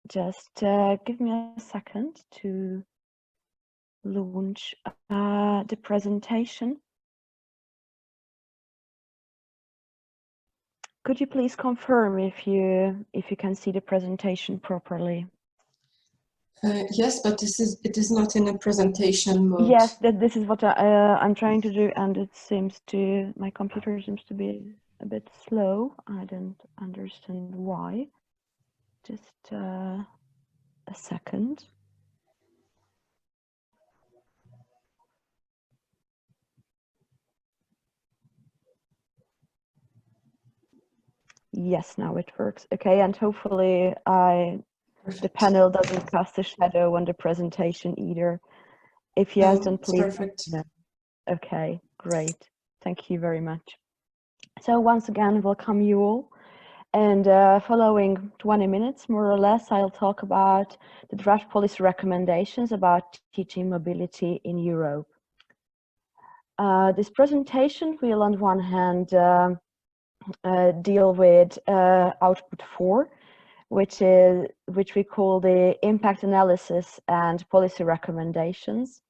Just give me a second to launch the presentation. Could you please confirm if you can see the presentation properly? Yes, but it is not in a presentation mode. Yes, this is what I'm trying to do, and it seems to, my computer seems to be a bit slow. I don't understand why. Just a second. Yes, now it works. Okay, and hopefully the panel doesn't cast a shadow on the presentation either. If yes, then please. Perfect. Okay, great. Thank you very much. So once again, welcome you all. And following 20 minutes, more or less, I'll talk about the draft policy recommendations about teaching mobility in Europe. This presentation will, on one hand, deal with output 4, which we call the impact analysis and policy recommendations.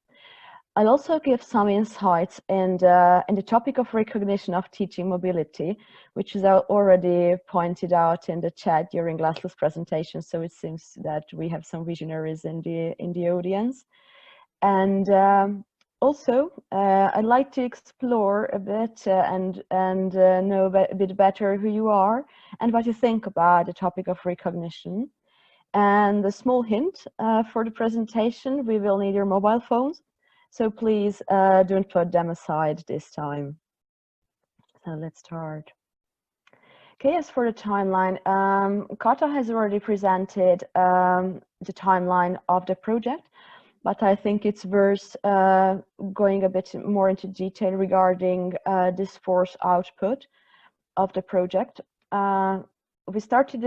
I'll also give some insights in the topic of recognition of teaching mobility, which is already pointed out in the chat during Laszlo's presentation. So it seems that we have some visionaries in the audience. And also, I'd like to explore a bit and know a bit better who you are and what you think about the topic of recognition. And a small hint for the presentation: we will need your mobile phones. So please don't put them aside this time. So let's start. Okay, as for the timeline, Kata has already presented the timeline of the project, but I think it's worth going a bit more into detail regarding this force output of the project. We started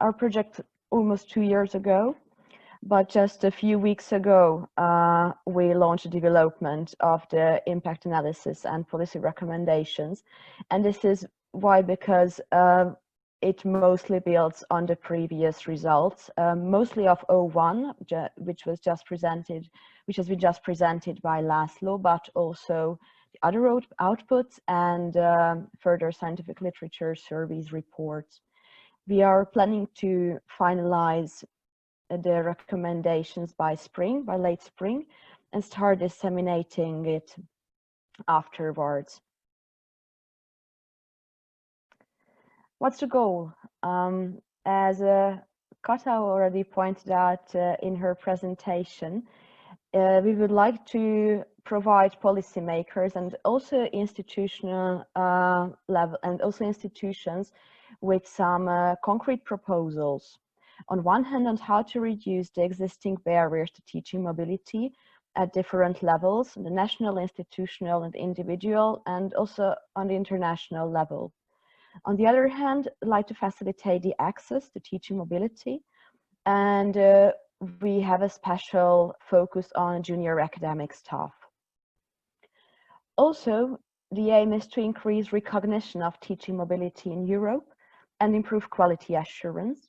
our project almost 2 years ago. But just a few weeks ago, we launched the development of the impact analysis and policy recommendations. And this is why, because it mostly builds on the previous results, mostly of 01, which has been just presented by Laszlo, but also the other outputs and further scientific literature surveys reports. We are planning to finalize the recommendations by late spring, and start disseminating it afterwards. What's the goal? As Kata already pointed out in her presentation, we would like to provide policymakers and also institutional level and also institutions with some concrete proposals. On one hand, on how to reduce the existing barriers to teaching mobility at different levels, the national, institutional, and individual, and also on the international level. On the other hand, I'd like to facilitate the access to teaching mobility, and we have a special focus on junior academic staff. Also, the aim is to increase recognition of teaching mobility in Europe and improve quality assurance.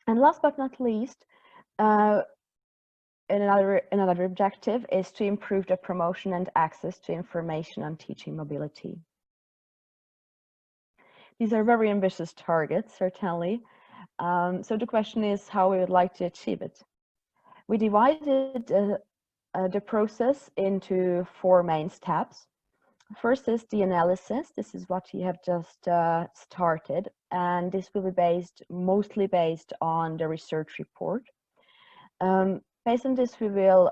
And last but not least, another objective is to improve the promotion and access to information on teaching mobility. These are very ambitious targets, certainly. So the question is how we would like to achieve it. We divided the process into 4 main steps. First is the analysis. This is what you have just started, and this will be mostly based on the research report. Based on this, we will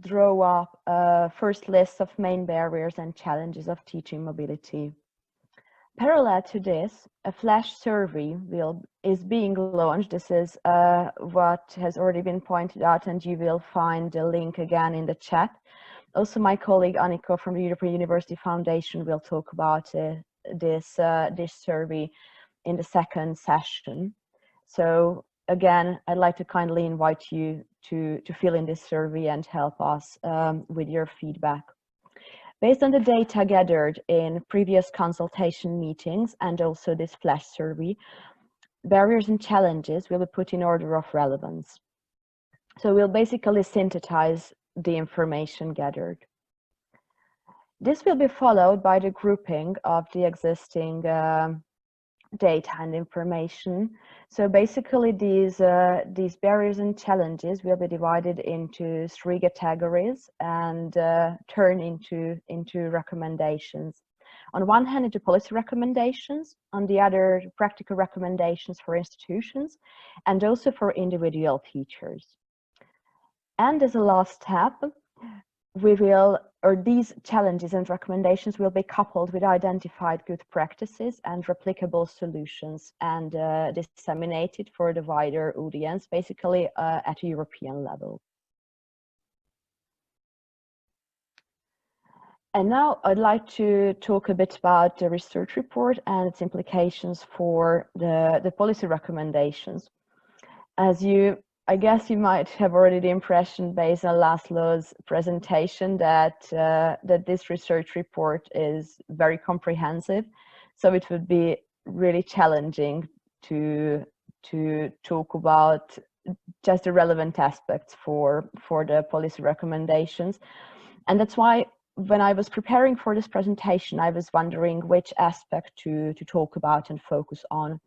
draw up a first list of main barriers and challenges of teaching mobility. Parallel to this, a flash survey is being launched. This is what has already been pointed out, and you will find the link again in the chat. Also, my colleague Aniko from the European University Foundation will talk about this survey in the second session. So again, I'd like to kindly invite you to fill in this survey and help us with your feedback. Based on the data gathered in previous consultation meetings and also this flash survey, barriers and challenges will be put in order of relevance. So we'll basically synthesize the information gathered. This will be followed by the grouping of the existing data and information. So basically these barriers and challenges will be divided into 3 categories and turn into recommendations. On one hand, into policy recommendations, on the other, practical recommendations for institutions, and also for individual teachers. And as a last step, these challenges and recommendations will be coupled with identified good practices and replicable solutions and disseminated for the wider audience, basically at a European level. And now I'd like to talk a bit about the research report and its implications for the policy recommendations. I guess you might have already the impression based on Laszlo's presentation that this research report is very comprehensive. So it would be really challenging to talk about just the relevant aspects for the policy recommendations. And that's why when I was preparing for this presentation, I was wondering which aspect to talk about and focus on.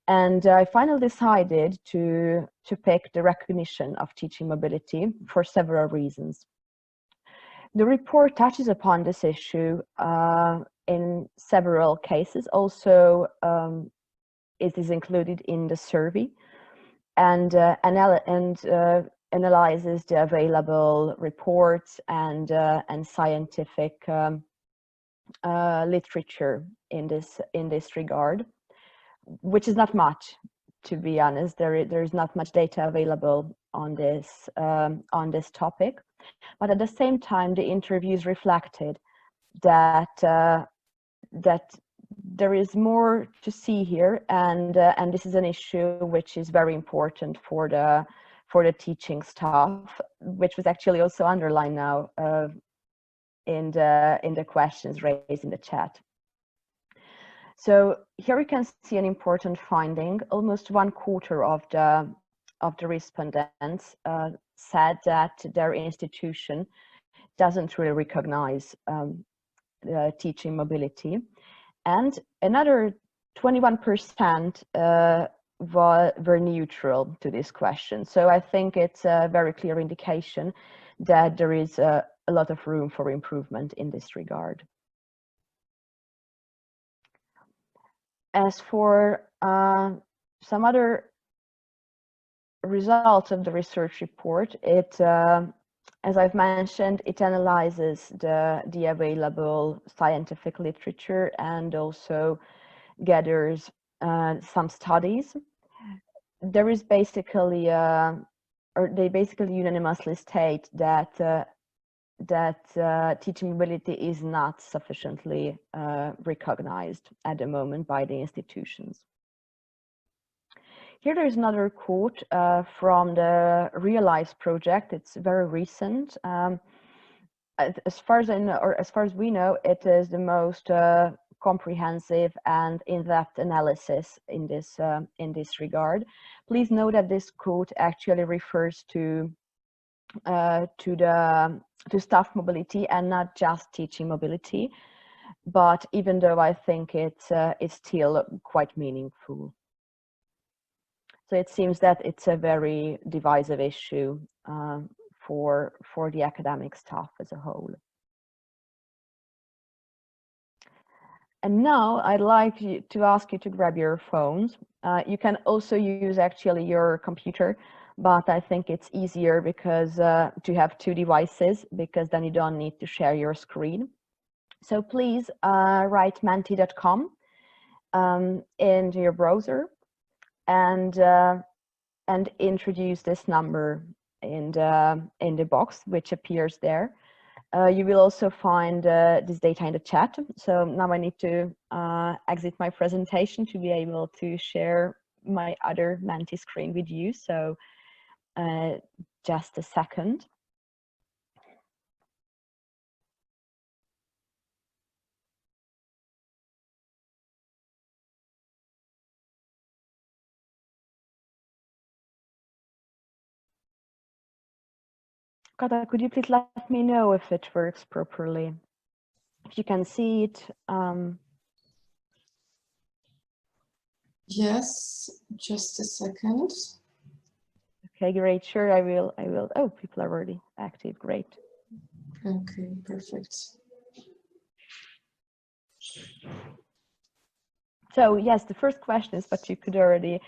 And I finally decided to pick the recognition of teaching mobility for several reasons. The report touches upon this issue in several cases. Also, it is included in the survey and analyzes the available reports and scientific literature in this regard, which is not much, to be honest. There's not much data available on this topic, but at the same time, the interviews reflected that there is more to see here, and this is an issue which is very important for the teaching staff, which was actually also underlined now in the questions raised in the chat. So here we can see an important finding. Almost 1/4 of the respondents said that their institution doesn't really recognize teaching mobility, and another 21% were neutral to this question. So I think it's a very clear indication that there is a lot of room for improvement in this regard. As for some other results of the research report, as I've mentioned, it analyzes the available scientific literature and also gathers some studies. There is basically, or they basically unanimously state that teaching mobility is not sufficiently recognized at the moment by the institutions. Here there is another quote from the Realize project. It's very recent. As far as I know, or as far as we know, it is the most comprehensive and in-depth analysis in this regard. Please note that this quote actually refers to staff mobility and not just teaching mobility, but even though I think it's still quite meaningful. So it seems that it's a very divisive issue for the academic staff as a whole. And now I'd like to ask you to grab your phones. You can also use actually your computer, but I think it's easier because to have 2 devices, because then you don't need to share your screen. So please write menti.com into your browser and introduce this number in the box which appears there. You will also find this data in the chat. So now I need to exit my presentation to be able to share my other Menti screen with you. So just a second. Kata, could you please let me know if it works properly? If you can see it. Yes, just a second. Okay, great. Sure, I will. Oh, people are already active. Great. Okay, perfect. So yes, the first question is, but you could already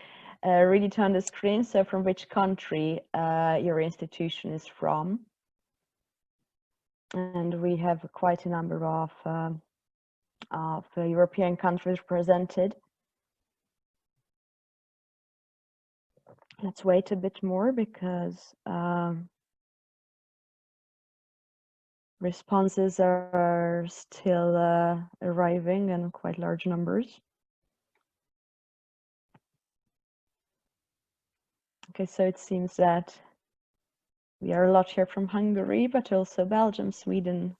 read it on the screen. So from which country your institution is from? And we have quite a number of European countries represented. Let's wait a bit more because responses are still arriving in quite large numbers. Okay, so it seems that we are a lot here from Hungary, but also Belgium, Sweden.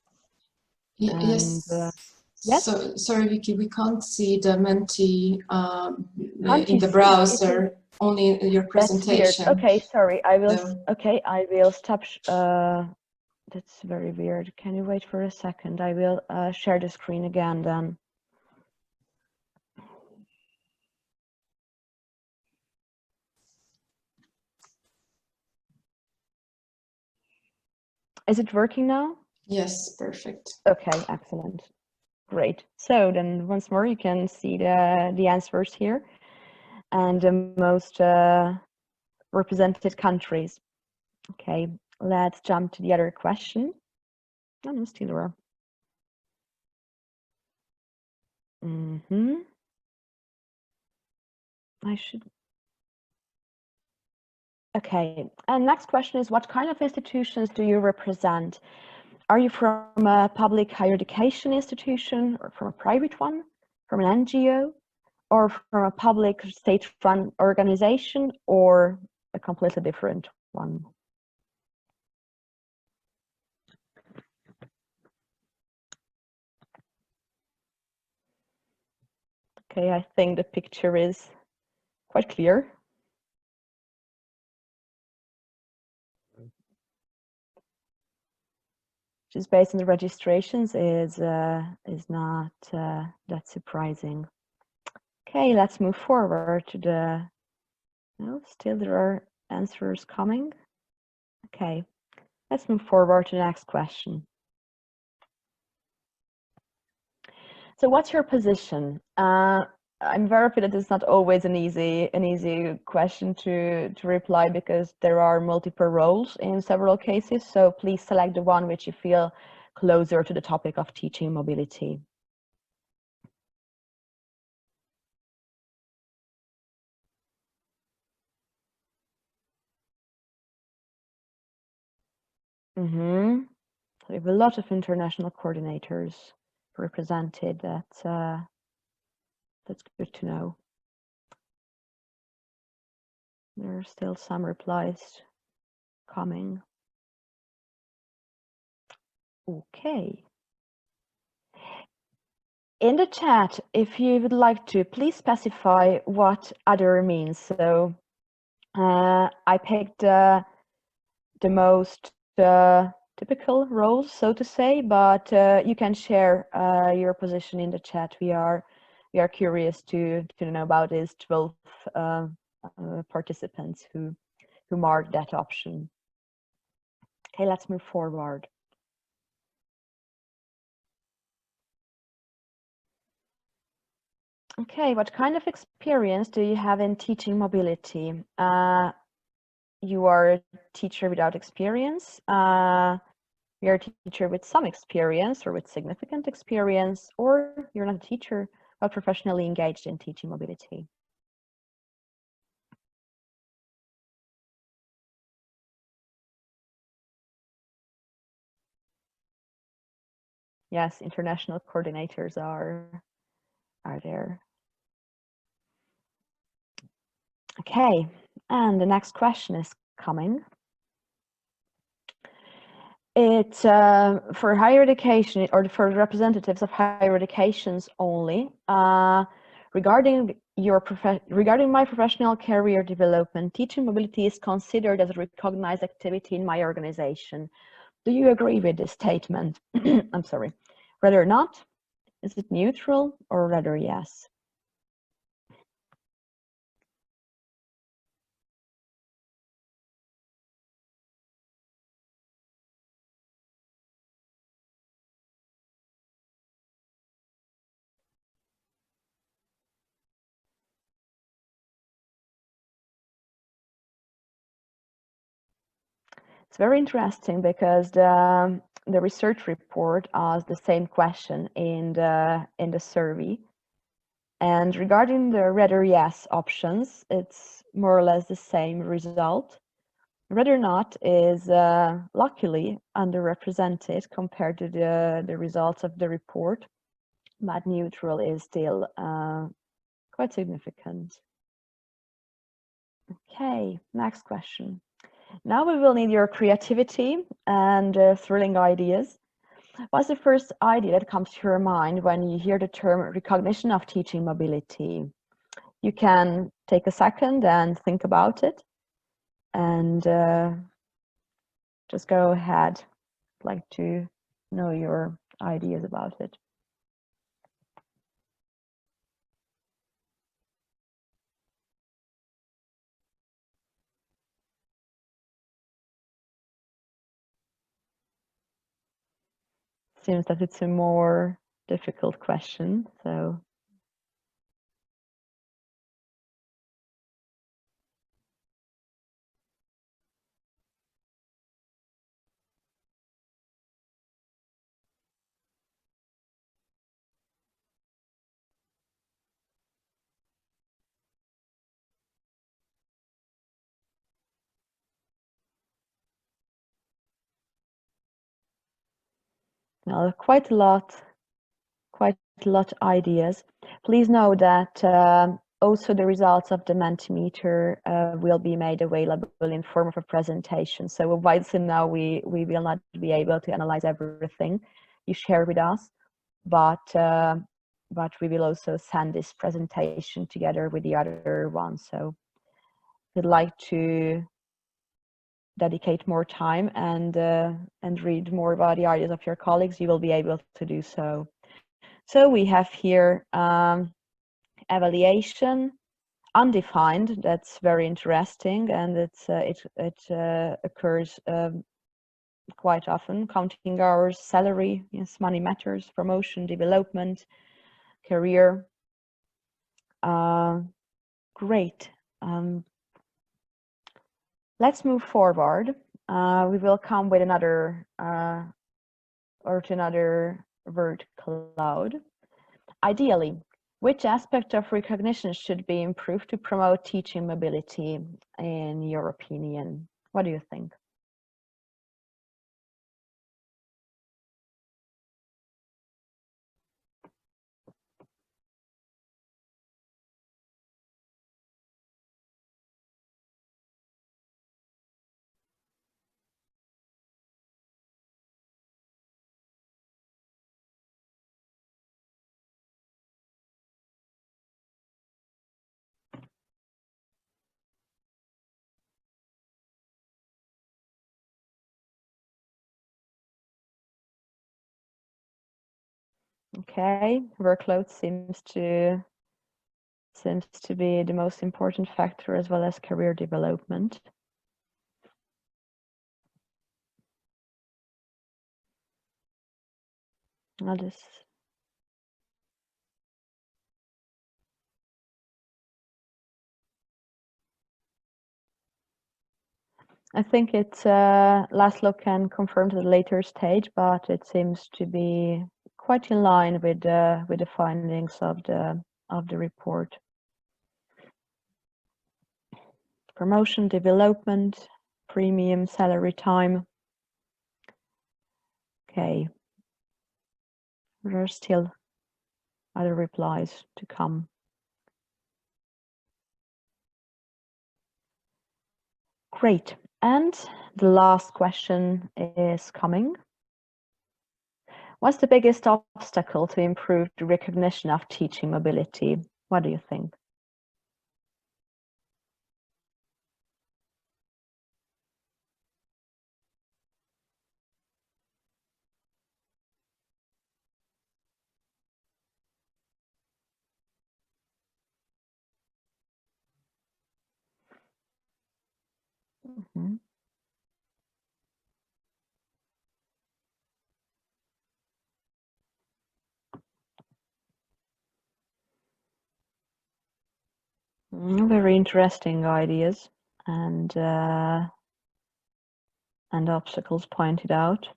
Yes. Yes. So, sorry, Viki, we can't see the Menti Can't in the browser, only in your presentation. That's weird. Okay, sorry. I will. So. Okay, I will stop. That's very weird. Can you wait for a second? I will share the screen again then. Is it working now? Yes, perfect. Okay, excellent. Great. So then once more, you can see the answers here and the most represented countries. Okay, let's jump to the other question. Oh, no, still there. I should. Okay, and next question is, what kind of institutions do you represent? Are you from a public higher education institution, or from a private one, from an NGO, or from a public state-run organization, or a completely different one? Okay, I think the picture is quite clear. Just based on the registrations is not that surprising. Okay, let's move forward to the. No, still there are answers coming. Okay, let's move forward to the next question. So, what's your position? I'm very happy that it's not always an easy question to reply because there are multiple roles in several cases. So please select the one which you feel closer to the topic of teaching mobility. So we have a lot of international coordinators represented. That's good to know. There are still some replies coming. Okay. In the chat, if you would like to, please specify what other means. So I picked the most typical roles, so to say, but you can share your position in the chat. We are curious to know about these 12 participants who marked that option. Okay, let's move forward. Okay, what kind of experience do you have in teaching mobility? You are a teacher without experience, you're a teacher with some experience or with significant experience, or you're not a teacher but professionally engaged in teaching mobility. Yes, international coordinators are there. Okay, and the next question is coming. It's for higher education or for representatives of higher educations only. Regarding my professional career development, teaching mobility is considered as a recognized activity in my organization. Do you agree with this statement? I'm sorry. Rather not? Is it neutral or rather yes? It's very interesting because the research report asked the same question in the survey. And regarding the rather yes options, it's more or less the same result. Rather not is luckily underrepresented compared to the results of the report, but neutral is still quite significant. Okay, next question. Now we will need your creativity and thrilling ideas. What's the first idea that comes to your mind when you hear the term recognition of teaching mobility? You can take a second and think about it and just go ahead. I'd like to know your ideas about it. Seems that it's a more difficult question, so well, quite a lot ideas. Please know that also the results of the Mentimeter will be made available in form of a presentation. So obviously now we will not be able to analyze everything you share with us, but we will also send this presentation together with the other one. So if you'd like to dedicate more time and read more about the ideas of your colleagues, you will be able to do so. So we have here evaluation, undefined. That's very interesting, and it occurs quite often. Counting hours, salary, yes, money matters, promotion, development, career. Great. Let's move forward. We will come with another word cloud. Ideally, which aspect of recognition should be improved to promote teaching mobility, in your opinion? What do you think? Okay, workload seems to be the most important factor, as well as career development. I think it's Laszlo can confirm to the later stage, but it seems to be quite in line with the findings of the report. Promotion, development, premium, salary, time. Okay. There are still other replies to come. Great. And the last question is coming. What's the biggest obstacle to improve the recognition of teaching mobility? What do you think? Mhm. Very interesting ideas and obstacles pointed out.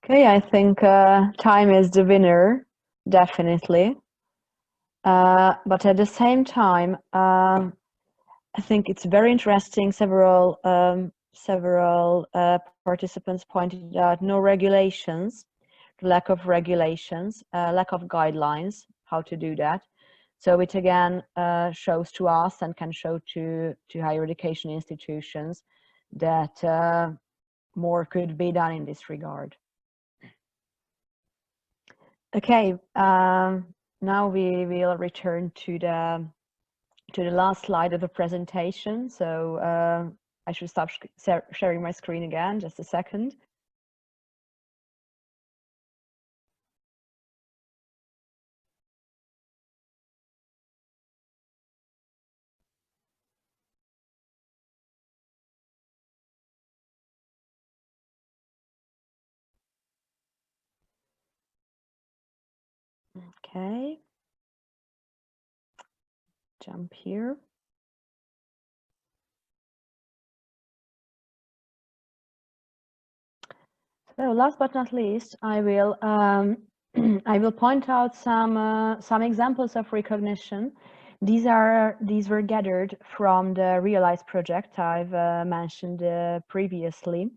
Okay, I think time is the winner, definitely. But at the same time, I think it's very interesting. Several participants pointed out no regulations, lack of regulations, lack of guidelines, how to do that. So it again shows to us and can show to higher education institutions that more could be done in this regard. Okay, now we will return to the last slide of the presentation. So I should stop sharing my screen again, just a second. Okay, jump here. So last but not least, I will I will point out some examples of recognition. These were gathered from the Realize project I've mentioned previously.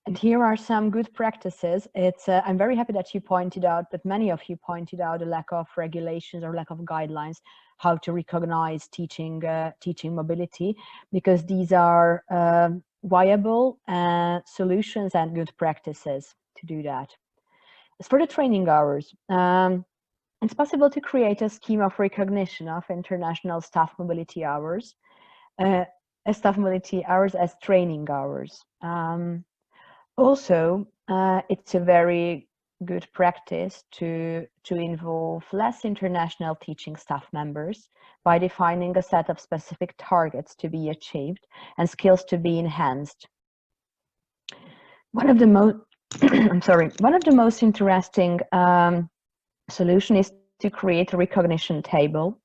And here are some good practices. I'm very happy that you pointed out, that many of you pointed out, a lack of regulations or lack of guidelines how to recognize teaching mobility, because these are viable solutions and good practices to do that. As for the training hours, it's possible to create a scheme of recognition of international staff mobility hours, as training hours. Also, it's a very good practice to involve less international teaching staff members by defining a set of specific targets to be achieved and skills to be enhanced. One of the most one of the most interesting solution is to create a recognition table.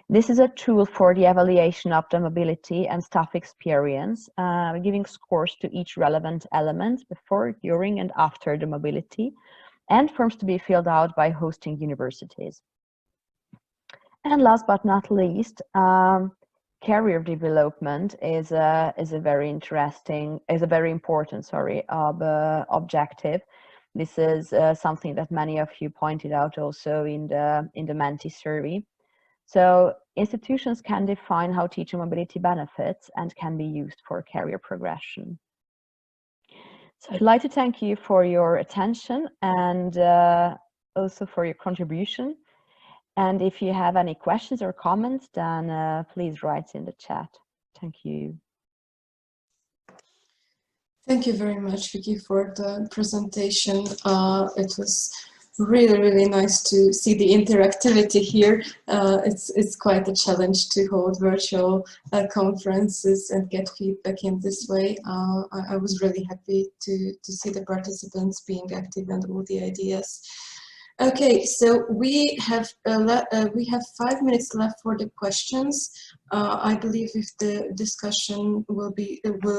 This is a tool for the evaluation of the mobility and staff experience, giving scores to each relevant element before, during, and after the mobility, and forms to be filled out by hosting universities. And last but not least, career development is a very important objective. This is something that many of you pointed out also in the Menti survey. So institutions can define how teacher mobility benefits and can be used for career progression. So I'd like to thank you for your attention and also for your contribution. And if you have any questions or comments, then please write in the chat. Thank you. Thank you very much, Viki, for the presentation. It was really nice to see the interactivity here. It's quite a challenge to hold virtual conferences and get feedback in this way. I was really happy to see the participants being active and all the ideas. Okay, so we have 5 minutes left for the questions. I believe if the discussion will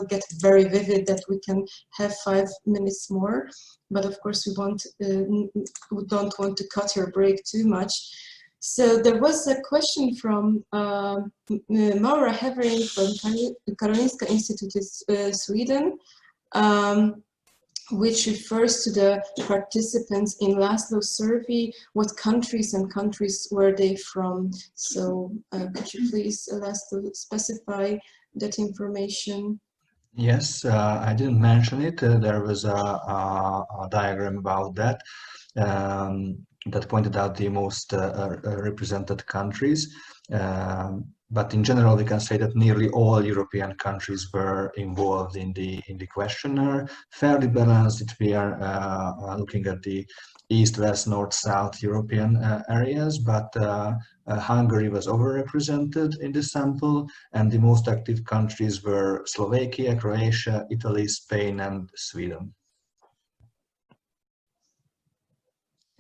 get very vivid, that we can have 5 minutes more. But of course, we don't want to cut your break too much. So there was a question from Maura Hevering from Karolinska Institute, Sweden. Which refers to the participants in Laszlo's survey. What countries were they from? So could you please, Laszlo, specify that information? Yes, I didn't mention it. There was a diagram about that that pointed out the most represented countries. But in general, we can say that nearly all European countries were involved in the questionnaire. Fairly balanced. If we are looking at the East, West, North, South European areas, but Hungary was overrepresented in the sample, and the most active countries were Slovakia, Croatia, Italy, Spain, and Sweden.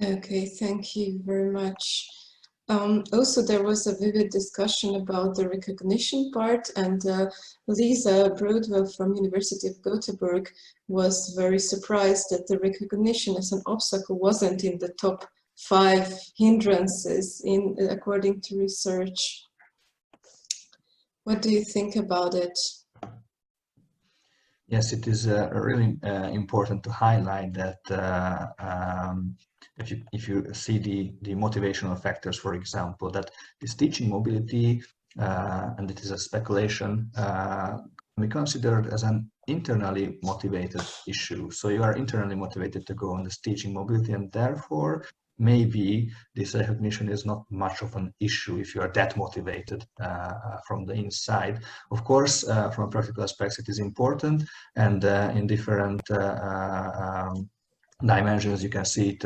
Okay, thank you very much. Also, there was a vivid discussion about the recognition part, and Lisa Broadwell from University of Gothenburg was very surprised that the recognition as an obstacle wasn't in the top 5 hindrances according to research. What do you think about it? Yes, it is really important to highlight that if you see the motivational factors, for example, that this teaching mobility, and it is a speculation, we consider it as an internally motivated issue. So you are internally motivated to go on this teaching mobility, and therefore maybe this recognition is not much of an issue if you are that motivated from the inside. Of course, from practical aspects, it is important, and in different dimensions, you can see it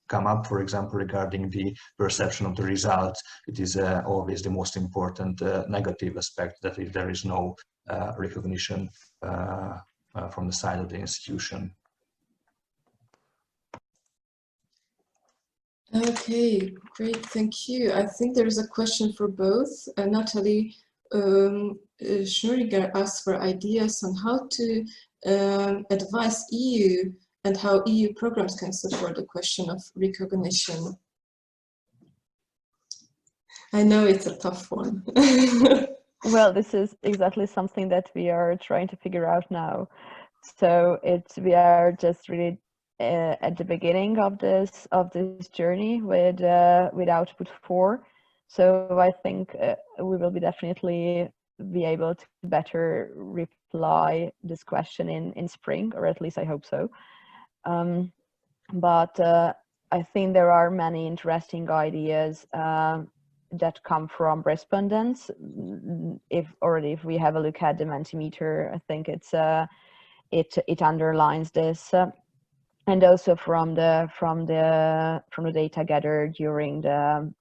come up. For example, regarding the perception of the results, it is always the most important negative aspect, that if there is no recognition from the side of the institution. Okay, great, thank you. I think there is a question for both. Natalie Schnuriger asked for ideas on how to advise EU and how EU programs can support the question of recognition. I know it's a tough one. Well, this is exactly something that we are trying to figure out now. So we are just really at the beginning of this journey with output 4. So I think we will definitely be able to better reply this question in spring, or at least I hope so. But I think there are many interesting ideas that come from respondents. If we have a look at the Mentimeter, I think it underlines this, and also from the data gathered during the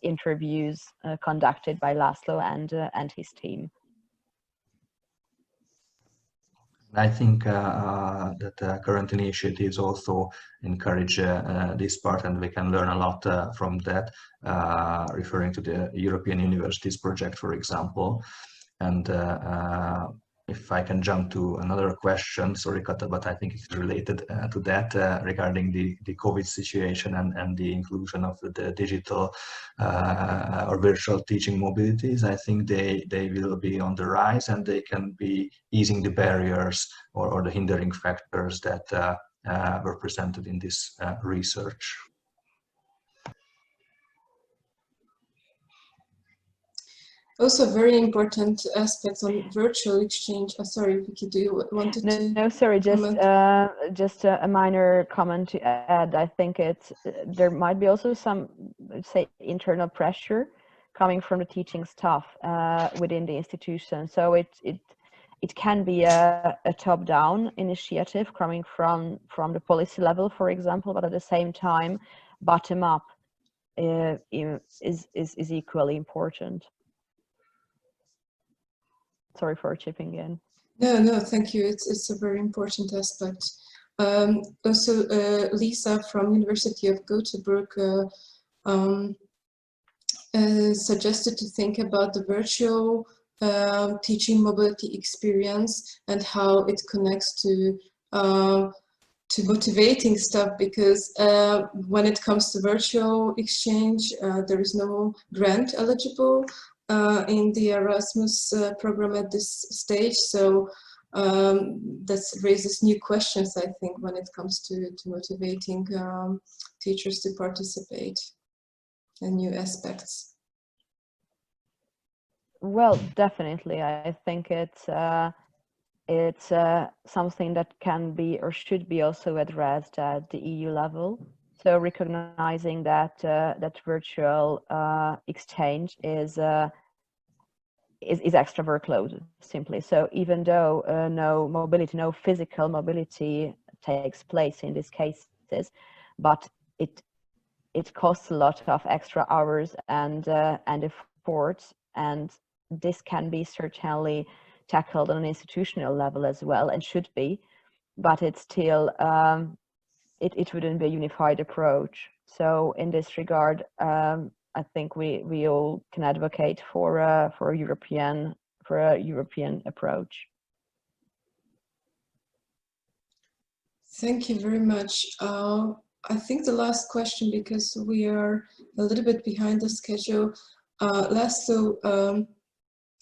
interviews conducted by Laszlo and his team. I think that current initiatives also encourage this part, and we can learn a lot from that, referring to the European Universities project, for example. And if I can jump to another question, sorry, Kata, but I think it's related to that, regarding the COVID situation and the inclusion of the digital or virtual teaching mobilities. I think they will be on the rise, and they can be easing the barriers or the hindering factors that were presented in this research. Also, very important aspects on virtual exchange. Sorry, Viki, do you wanted to? No, sorry, just a minor comment to add. I think there might be also some, say, internal pressure coming from the teaching staff within the institution. So it can be a top-down initiative coming from the policy level, for example, but at the same time, bottom-up is equally important. Sorry for chipping in. No, thank you. It's a very important aspect. Also, Lisa from University of Gothenburg suggested to think about the virtual teaching mobility experience and how it connects to motivating stuff, because when it comes to virtual exchange, there is no grant eligible in the Erasmus program at this stage. So that raises new questions, I think, when it comes to motivating teachers to participate, and new aspects. Well, definitely. I think it's something that can be or should be also addressed at the EU level. So recognizing that that virtual exchange is extra workload, simply. So even though no physical mobility takes place in these cases, but it costs a lot of extra hours and effort, and this can be certainly tackled on an institutional level as well, and should be, but it's still it wouldn't be a unified approach. So in this regard, I think we all can advocate for a European approach. Thank you very much. I think the last question, because we are a little bit behind the schedule. Laszlo,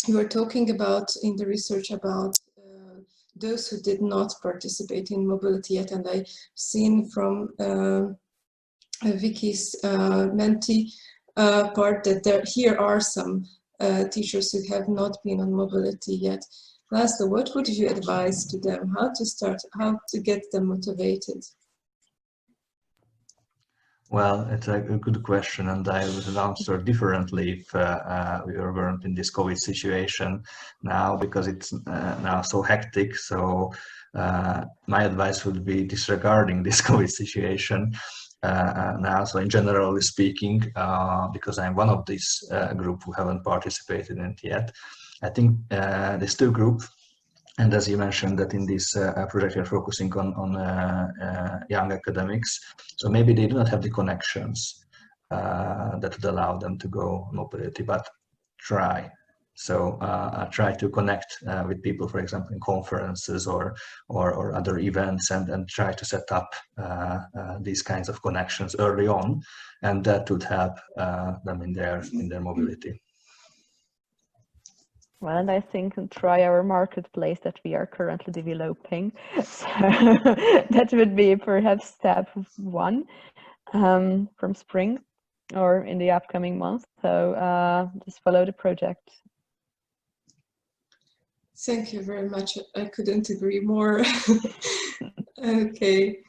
you were talking about in the research about those who did not participate in mobility yet, and I've seen from Viki's mentee part that here are some teachers who have not been on mobility yet. Laszlo, what would you advise to them? How to start, how to get them motivated? Well, it's a good question, and I would have answered differently if we weren't in this COVID situation now, because it's now so hectic. So my advice would be disregarding this COVID situation now. So in generally speaking, because I'm one of this group who haven't participated in it yet, I think there's two groups. And as you mentioned, that in this project you're focusing on young academics, so maybe they do not have the connections that would allow them to go mobility, but try. So try to connect with people, for example, in conferences or other events, and try to set up these kinds of connections early on, and that would help them in their mobility. Well, and I think try our marketplace that we are currently developing. So that would be perhaps step one from spring or in the upcoming month. So just follow the project. Thank you very much. I couldn't agree more. Okay.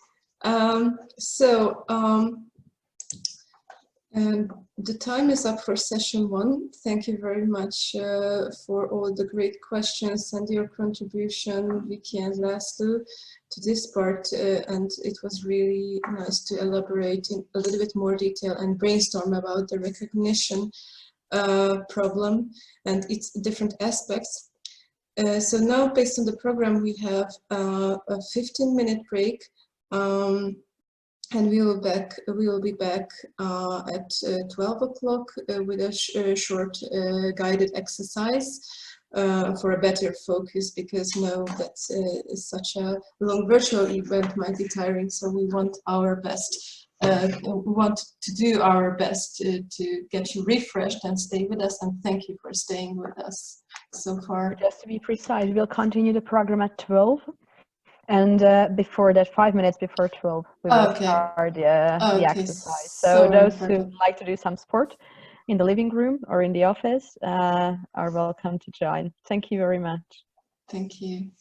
And the time is up for session one. Thank you very much for all the great questions and your contribution, Viki and Laszlo, to this part. And it was really nice to elaborate in a little bit more detail and brainstorm about the recognition problem and its different aspects. So now, based on the program, we have a 15-minute break. And we will be back at 12 o'clock with a short guided exercise for a better focus, because know that such a long virtual event might be tiring. So we want our best. We want to do our best to get you refreshed and stay with us. And thank you for staying with us so far. Just to be precise, we'll continue the program at 12. And before that, 5 minutes before 12, we will start the exercise. So those who like to do some sport in the living room or in the office are welcome to join. Thank you very much. Thank you.